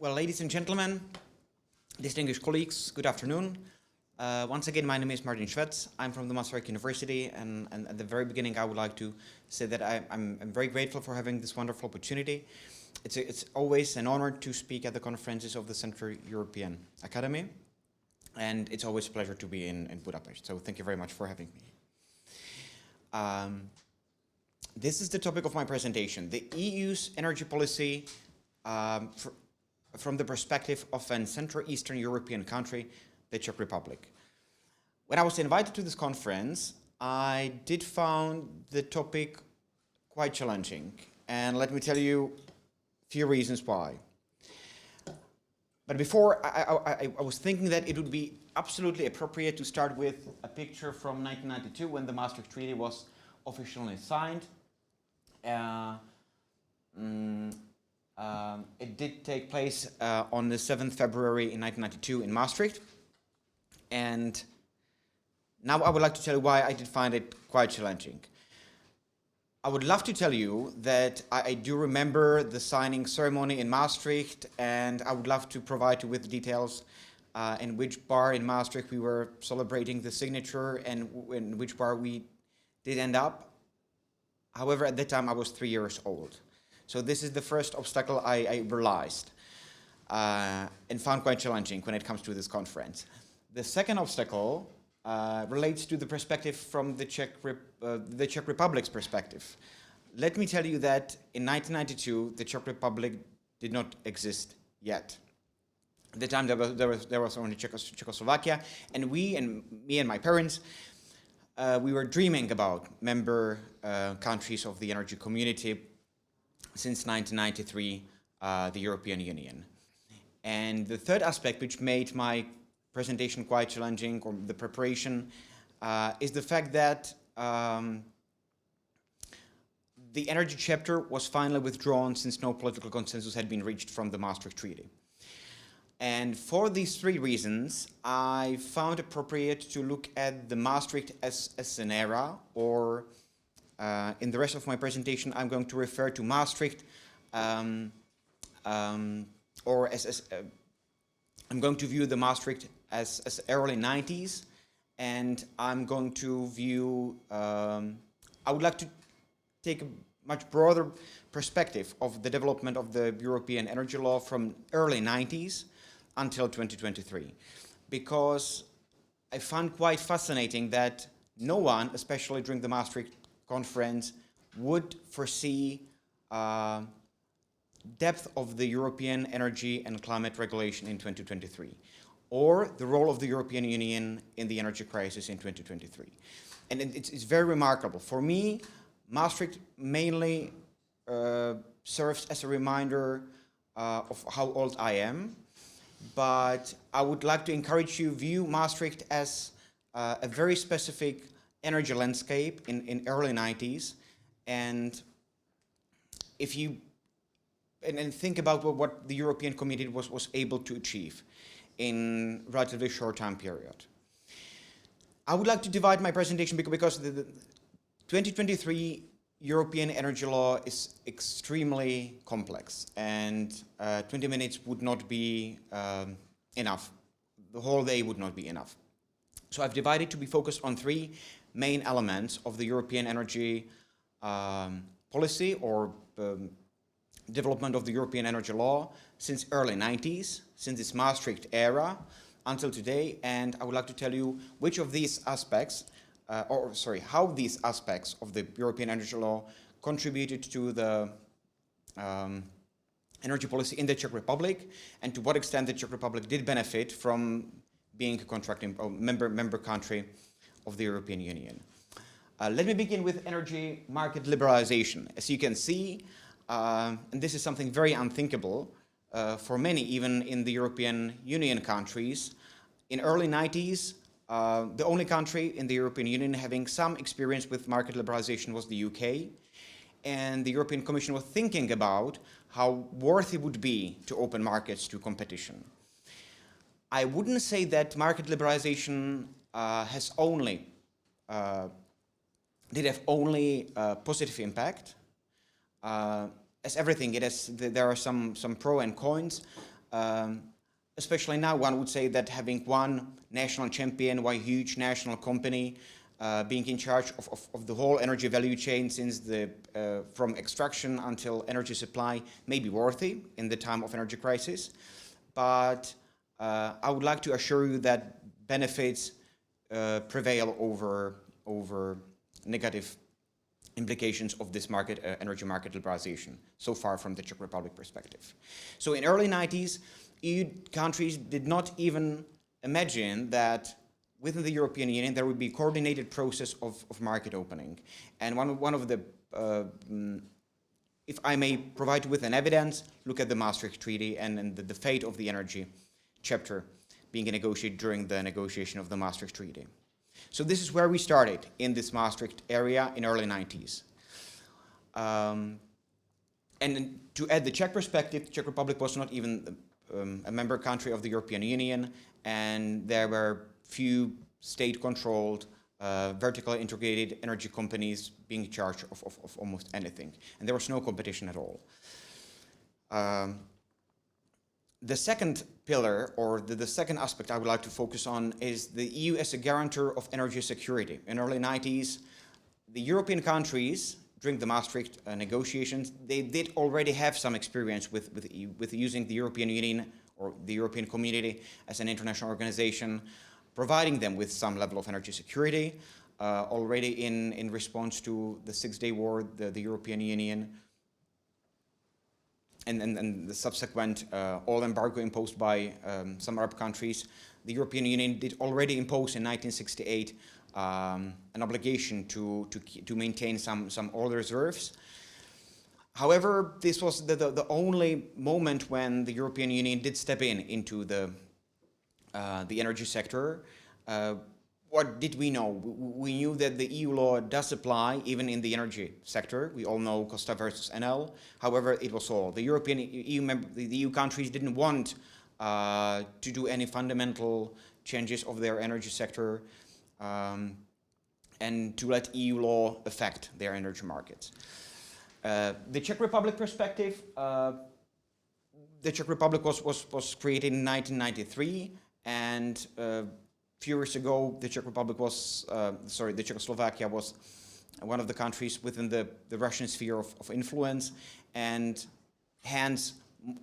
Well, ladies and gentlemen, distinguished colleagues, good afternoon. Once again, my name is Martin Švec. I'm from the Masaryk University, and at the very beginning, I would like to say that I'm very grateful for having this wonderful opportunity. It's always an honor to speak at the conferences of the Central European Academy, and it's always a pleasure to be in Budapest. So thank you very much for having me. This is the topic of my presentation: the EU's energy policy from the perspective of a Central Eastern European country, the Czech Republic. When I was invited to this conference, I did find the topic quite challenging, and let me tell you a few reasons why. But before, I was thinking that it would be absolutely appropriate to start with a picture from 1992 when the Maastricht Treaty was officially signed. It did take place on the 7th February in 1992 in Maastricht. And now I would like to tell you why I did find it quite challenging. I would love to tell you that I do remember the signing ceremony in Maastricht, and I would love to provide you with details in which bar in Maastricht we were celebrating the signature and in which bar we did end up. However, at that time I was 3 years old. So this is the first obstacle I realized and found quite challenging when it comes to this conference. The second obstacle relates to the perspective from the Czech Republic's perspective. Let me tell you that in 1992, the Czech Republic did not exist yet. At the time, there was only Czechoslovakia, and me and my parents, we were dreaming about member countries of the energy community since 1993, the European Union. And the third aspect which made my presentation quite challenging, or the preparation, is the fact that the energy chapter was finally withdrawn since no political consensus had been reached from the Maastricht Treaty. And for these three reasons, I found appropriate to look at the Maastricht as an era, or in the rest of my presentation, I'm going to refer to Maastricht, or I'm going to view the Maastricht as early 90s, and I'm going to view, I would like to take a much broader perspective of the development of the European energy law from early 90s until 2023, because I found quite fascinating that no one, especially during the Maastricht conference, would foresee depth of the European energy and climate regulation in 2023, or the role of the European Union in the energy crisis in 2023. And it's very remarkable. For me, Maastricht mainly serves as a reminder of how old I am, but I would like to encourage you to view Maastricht as a very specific energy landscape in early 90s, and if you and think about what the European Community was able to achieve in relatively short time period. I would like to divide my presentation because the 2023 European energy law is extremely complex, and 20 minutes would not be enough. The whole day would not be enough. So I've divided to be focused on three main elements of the European energy policy, or development of the European energy law since early 90s, since this Maastricht era until today, and I would like to tell you which of these aspects, how these aspects of the European energy law contributed to the energy policy in the Czech Republic, and to what extent the Czech Republic did benefit from being a contracting member country of the European Union. Let me begin with energy market liberalization. As you can see, and this is something very unthinkable for many, even in the European Union countries. In early 90s, the only country in the European Union having some experience with market liberalization was the UK, and the European Commission was thinking about how worthy it would be to open markets to competition. I wouldn't say that market liberalization did have only positive impact. As everything, there are some pro and cons. Especially now, one would say that having one national champion, one huge national company, being in charge of the whole energy value chain from extraction until energy supply may be worthy in the time of energy crisis. But I would like to assure you that benefits prevail over negative implications of this energy market liberalization, so far from the Czech Republic perspective. So in early 90s, EU countries did not even imagine that within the European Union there would be a coordinated process of market opening. And one of the, if I may provide you with an evidence, look at the Maastricht Treaty and the fate of the energy chapter being negotiated during the negotiation of the Maastricht Treaty. So this is where we started in this Maastricht area in early 90s. And to add the Czech perspective, the Czech Republic was not even a member country of the European Union, and there were few state-controlled, vertically integrated energy companies being in charge of almost anything. And there was no competition at all. The second pillar, or the second aspect I would like to focus on, is the EU as a guarantor of energy security. In early 90s, the European countries, during the Maastricht negotiations, they did already have some experience with using the European Union or the European Community as an international organization, providing them with some level of energy security. Already in response to the Six-Day War, the European Union and the subsequent oil embargo imposed by some Arab countries, the European Union did already impose in 1968 an obligation to maintain some oil reserves. However, this was the only moment when the European Union did step into the energy sector. What did we know? We knew that the EU law does apply even in the energy sector. We all know Costa versus NL. However, it was all. The EU countries didn't want to do any fundamental changes of their energy sector and to let EU law affect their energy markets. The Czech Republic perspective, the Czech Republic was created in 1993, and few years ago, the Czechoslovakia was one of the countries within the Russian sphere of influence, and hence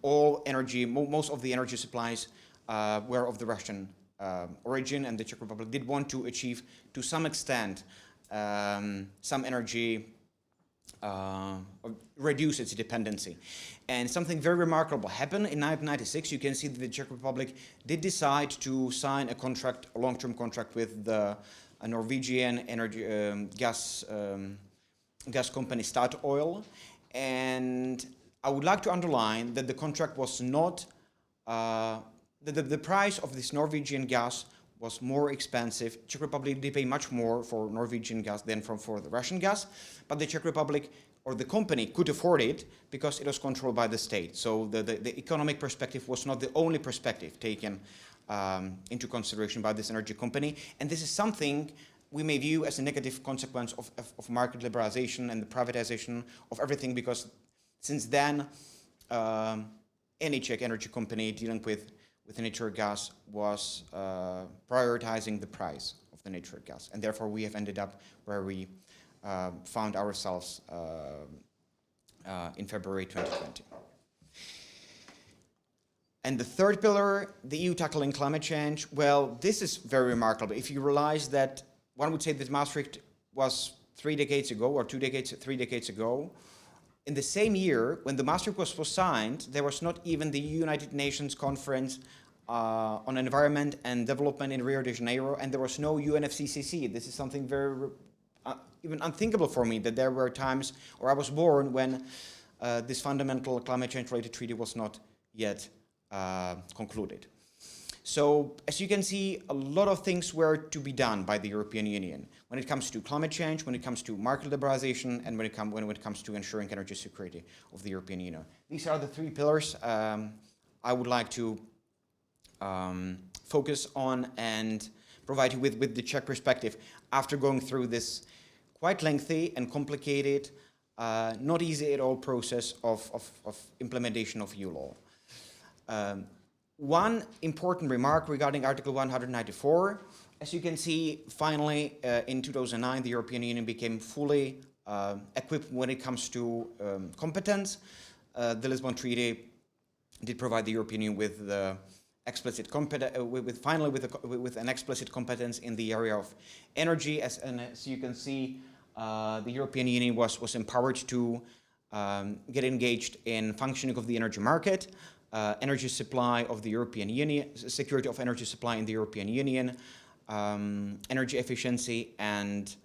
most of the energy supplies were of the Russian origin, and the Czech Republic did want to achieve, to some extent, some energy, reduce its dependency. And something very remarkable happened in 1996. You can see that the Czech Republic did decide to sign a long-term contract with the Norwegian energy gas company Statoil. And I would like to underline that the contract was not, the price of this Norwegian gas was more expensive. Czech Republic did pay much more for Norwegian gas than for the Russian gas, but the Czech Republic or the company could afford it because it was controlled by the state. So the economic perspective was not the only perspective taken into consideration by this energy company, and this is something we may view as a negative consequence of market liberalization and the privatization of everything, because since then any Czech energy company dealing with natural gas was prioritizing the price of the natural gas, and therefore we have ended up where we found ourselves in February 2020. And the third pillar, the EU tackling climate change, well, this is very remarkable. If you realize that one would say that Maastricht was 3 decades ago, or 3 decades ago, in the same year, when the Maastricht was signed, there was not even the United Nations Conference on Environment and Development in Rio de Janeiro, and there was no UNFCCC. This is something very even unthinkable for me, that there were times, or I was born when this fundamental climate change-related treaty was not yet concluded. So, as you can see, a lot of things were to be done by the European Union when it comes to climate change, when it comes to market liberalization, and when it comes to ensuring energy security of the European Union. These are the 3 pillars I would like to focus on and provide you with the Czech perspective after going through this quite lengthy and complicated, not easy at all process of implementation of EU law. One important remark regarding Article 194, as you can see, finally, in 2009, the European Union became fully equipped when it comes to competence. The Lisbon Treaty did provide the European Union with the explicit with an explicit competence in the area of energy. As you can see, the European Union was empowered to get engaged in functioning of the energy market, energy supply of the European Union, security of energy supply in the European Union, energy efficiency and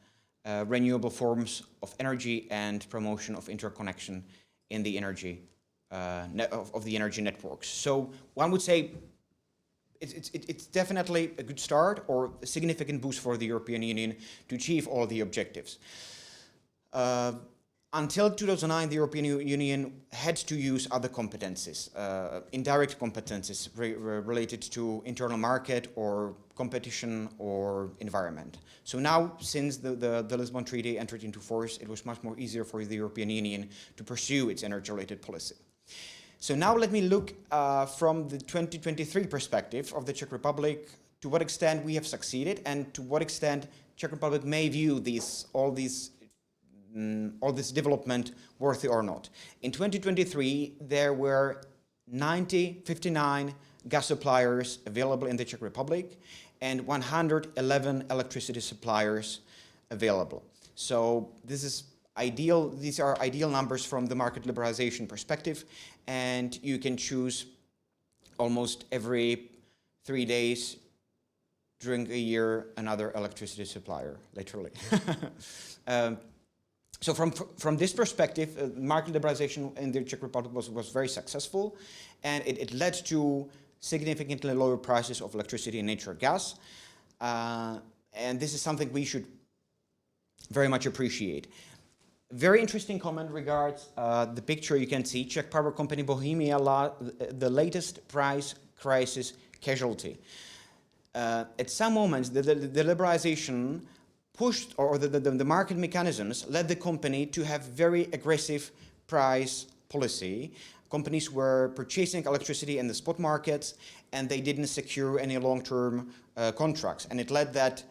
renewable forms of energy, and promotion of interconnection in the energy of the energy networks. So one would say it's definitely a good start or a significant boost for the European Union to achieve all the objectives. Until 2009, the European Union had to use other competences, indirect competences related to internal market or competition or environment. So now, since the Lisbon Treaty entered into force, it was much more easier for the European Union to pursue its energy-related policy. So now let me look from the 2023 perspective of the Czech Republic, to what extent we have succeeded and to what extent Czech Republic may view all this development worthy or not. In 2023, there were 59 gas suppliers available in the Czech Republic and 111 electricity suppliers available. So this is ideal. These are ideal numbers from the market liberalization perspective, and you can choose almost every 3 days during a year another electricity supplier, literally. So from this perspective, market liberalization in the Czech Republic was very successful, and it led to significantly lower prices of electricity and natural gas. And this is something we should very much appreciate. Very interesting comment regards the picture you can see, Czech power company Bohemia, the latest price crisis casualty. At some moments, the liberalization pushed, or the market mechanisms led the company to have very aggressive price policy. Companies were purchasing electricity in the spot markets, and they didn't secure any long-term contracts. And it led that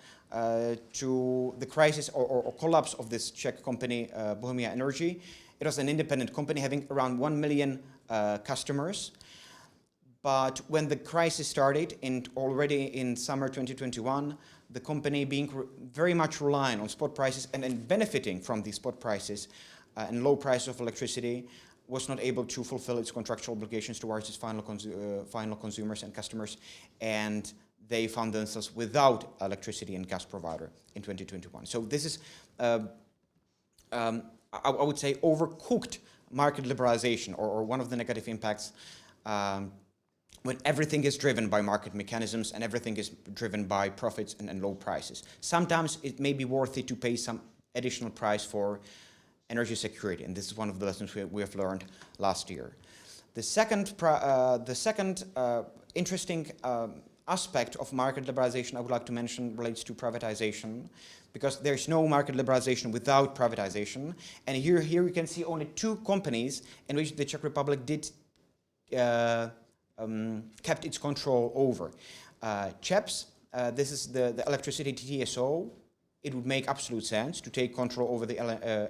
to the crisis or collapse of this Czech company, Bohemia Energy. It was an independent company having around 1 million customers. But when the crisis started, already in summer 2021, the company being very much reliant on spot prices and benefiting from these spot prices and low price of electricity, was not able to fulfill its contractual obligations towards its final consumers and customers, and they found themselves without electricity and gas provider in 2021. So this is, I would say, overcooked market liberalization, or one of the negative impacts when everything is driven by market mechanisms and everything is driven by profits and low prices. Sometimes it may be worth it to pay some additional price for energy security, and this is one of the lessons we have learned last year. The second interesting aspect of market liberalization I would like to mention relates to privatization, because there's no market liberalization without privatization. And here you can see only 2 companies in which the Czech Republic did kept its control over. ČEPS, this is the electricity TSO. It would make absolute sense to take control over the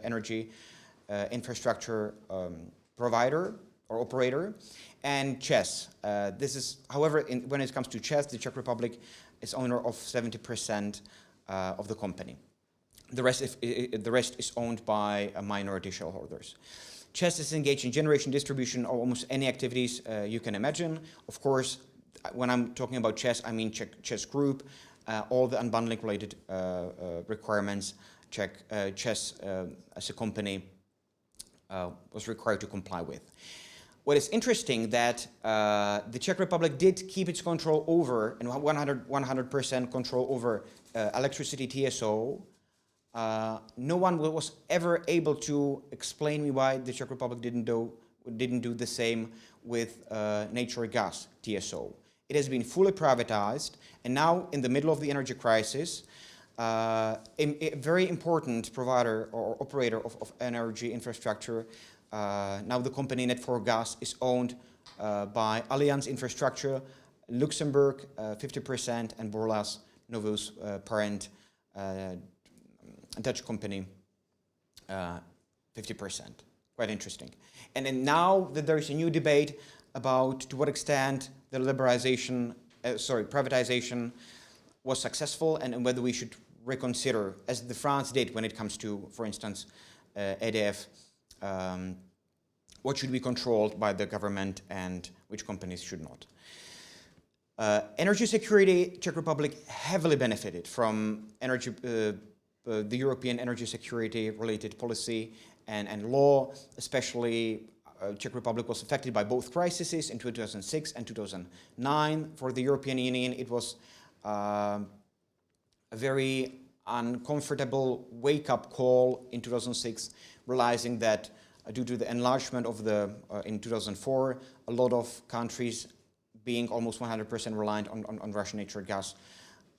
energy infrastructure provider or operator. And ČEZ. This is, however, when it comes to ČEZ, the Czech Republic is owner of 70% of the company. The rest is owned by minority shareholders. ČEZ is engaged in generation, distribution, or almost any activities you can imagine. Of course, when I'm talking about ČEZ, I mean ČEZ Group, all the unbundling related requirements ČEZ as a company was required to comply with. What is interesting that the Czech Republic did keep its control over, and 100% control over electricity TSO. No one was ever able to explain me why the Czech Republic didn't do the same with natural gas TSO. It has been fully privatized, and now in the middle of the energy crisis, a very important provider or operator of energy infrastructure, now the company Net4Gas, is owned by Allianz Infrastructure, Luxembourg 50%, and Borlas Novus parent Dutch company 50%. Quite interesting. And then now that there is a new debate about to what extent the privatization was successful, and whether we should reconsider, as the France did when it comes to, for instance, EDF, what should be controlled by the government and which companies should not. Energy security, Czech Republic heavily benefited from the European energy security related policy and law, especially Czech Republic was affected by both crises in 2006 and 2009. For the European Union, it was a very uncomfortable wake-up call in 2006, realizing that due to the enlargement of in 2004, a lot of countries being almost 100% reliant on Russian natural gas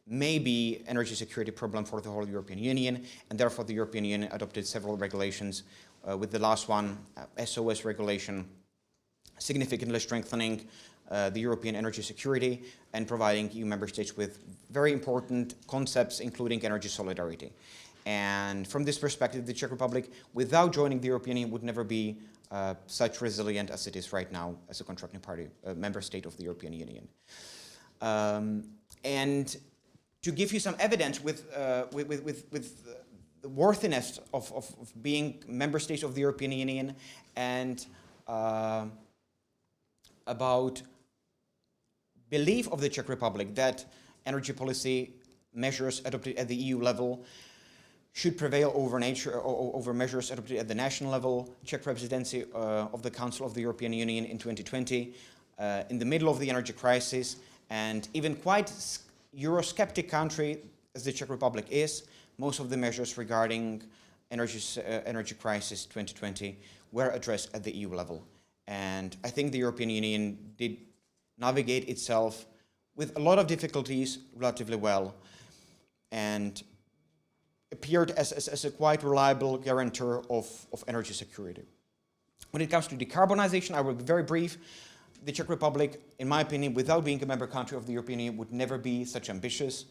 may be energy security problem for the whole European Union, and therefore the European Union adopted several regulations, with the last one, SOS regulation, significantly strengthening the European energy security and providing EU member states with very important concepts, including energy solidarity. And from this perspective, the Czech Republic, without joining the European Union, would never be such resilient as it is right now as a contracting party, member state of the European Union. And to give you some evidence with the worthiness of being member states of the European Union, and about belief of the Czech Republic that energy policy measures adopted at the EU level should prevail over measures adopted at the national level. Czech presidency of the Council of the European Union in 2020, in the middle of the energy crisis, and even quite Eurosceptic country as the Czech Republic is, most of the measures regarding energy crisis 2020 were addressed at the EU level. And I think the European Union did navigate itself with a lot of difficulties relatively well, and appeared as a quite reliable guarantor of energy security. When it comes to decarbonization, I will be very brief. The Czech Republic, in my opinion, without being a member country of the European Union, would never be such ambitious.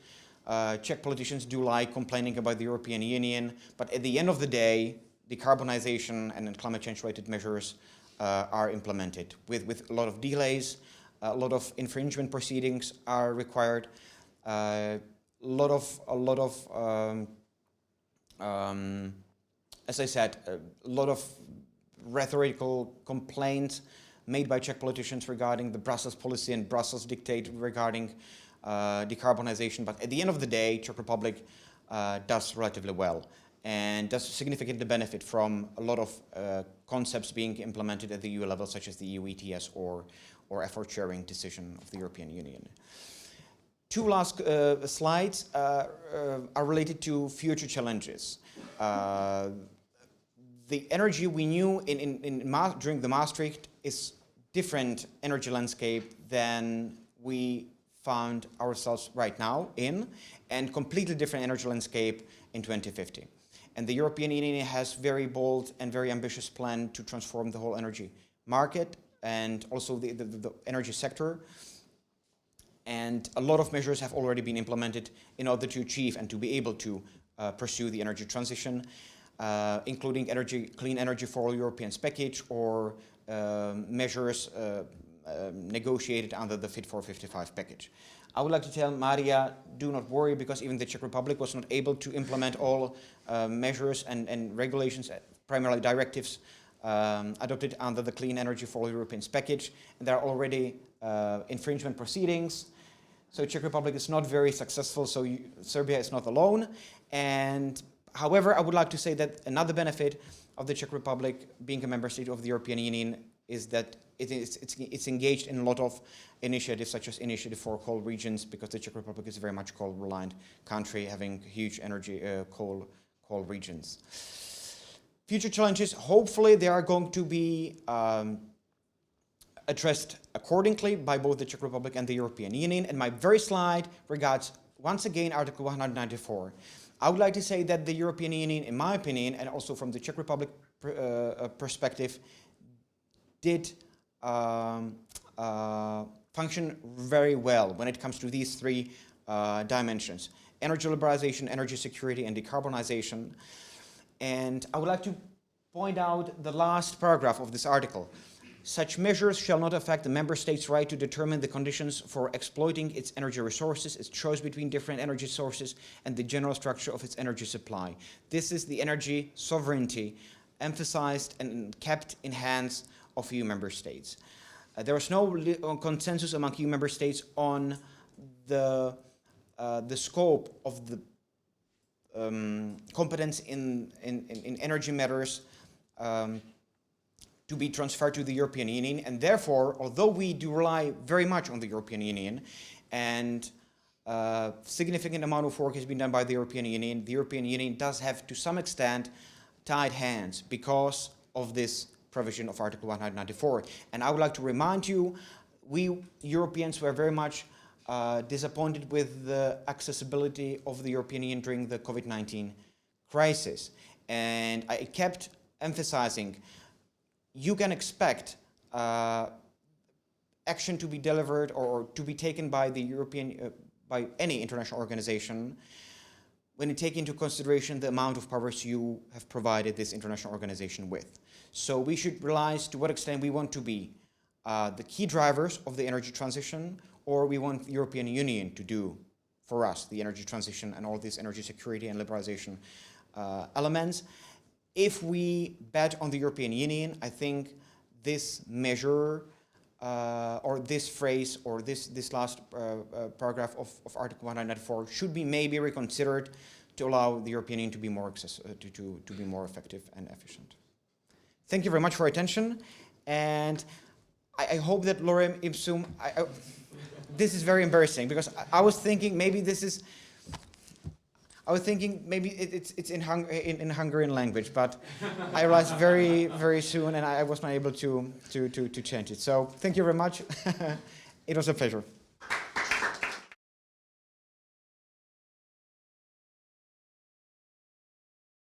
Czech politicians do like complaining about the European Union, but at the end of the day, decarbonization and climate change-related measures are implemented with a lot of delays. A lot of infringement proceedings are required. A lot of as I said, a lot of rhetorical complaints made by Czech politicians regarding the Brussels policy and Brussels dictate regarding decarbonization. But at the end of the day, Czech Republic does relatively well and does significantly benefit from a lot of concepts being implemented at the EU level, such as the EU ETS or effort sharing decision of the European Union. Two last slides are related to future challenges. The energy we knew during the Maastricht is different energy landscape than we found ourselves right now in, and completely different energy landscape in 2050. And the European Union has very bold and very ambitious plan to transform the whole energy market and also the energy sector. And a lot of measures have already been implemented in order to achieve and to be able to pursue the energy transition, including clean energy for all Europeans package or measures negotiated under the Fit for 55 package. I would like to tell Maria, do not worry, because even the Czech Republic was not able to implement all measures and regulations, primarily directives, adopted under the Clean Energy for All Europeans package. And there are already infringement proceedings. So Czech Republic is not very successful, so Serbia is not alone. And however, I would like to say that another benefit of the Czech Republic being a member state of the European Union is that it's engaged in a lot of initiatives, such as Initiative for Coal Regions, because the Czech Republic is a very much coal-reliant country, having huge energy coal regions. Future challenges, hopefully they are going to be addressed accordingly by both the Czech Republic and the European Union. And my very slide regards, once again, Article 194. I would like to say that the European Union, in my opinion, and also from the Czech Republic perspective, did function very well when it comes to these three dimensions: energy liberalization, energy security, and decarbonization. And I would like to point out the last paragraph of this article. Such measures shall not affect the member state's right to determine the conditions for exploiting its energy resources, its choice between different energy sources, and the general structure of its energy supply. This is the energy sovereignty emphasized and kept in hands of EU member states. There is no consensus among EU member states on the scope of the competence in energy matters to be transferred to the European Union, and therefore, although we do rely very much on the European Union, and significant amount of work has been done by the European Union does have to some extent tied hands because of this provision of Article 194. And I would like to remind you, we Europeans were very much disappointed with the accessibility of the European Union during the COVID-19 crisis. And I kept emphasizing, you can expect action to be delivered or to be taken by the by any international organization when you take into consideration the amount of powers you have provided this international organization with. So we should realize to what extent we want to be the key drivers of the energy transition, or we want the European Union to do for us the energy transition and all these energy security and liberalization elements. If we bet on the European Union, I think this measure or this phrase or this last paragraph of Article 194 should be maybe reconsidered to allow the European Union to be more to be more effective and efficient. Thank you very much for your attention, and I hope that lorem ipsum. This is very embarrassing because I was thinking maybe this is. I was thinking maybe it's in Hungarian language, but I realized very soon, and I was not able to change it. So thank you very much. It was a pleasure.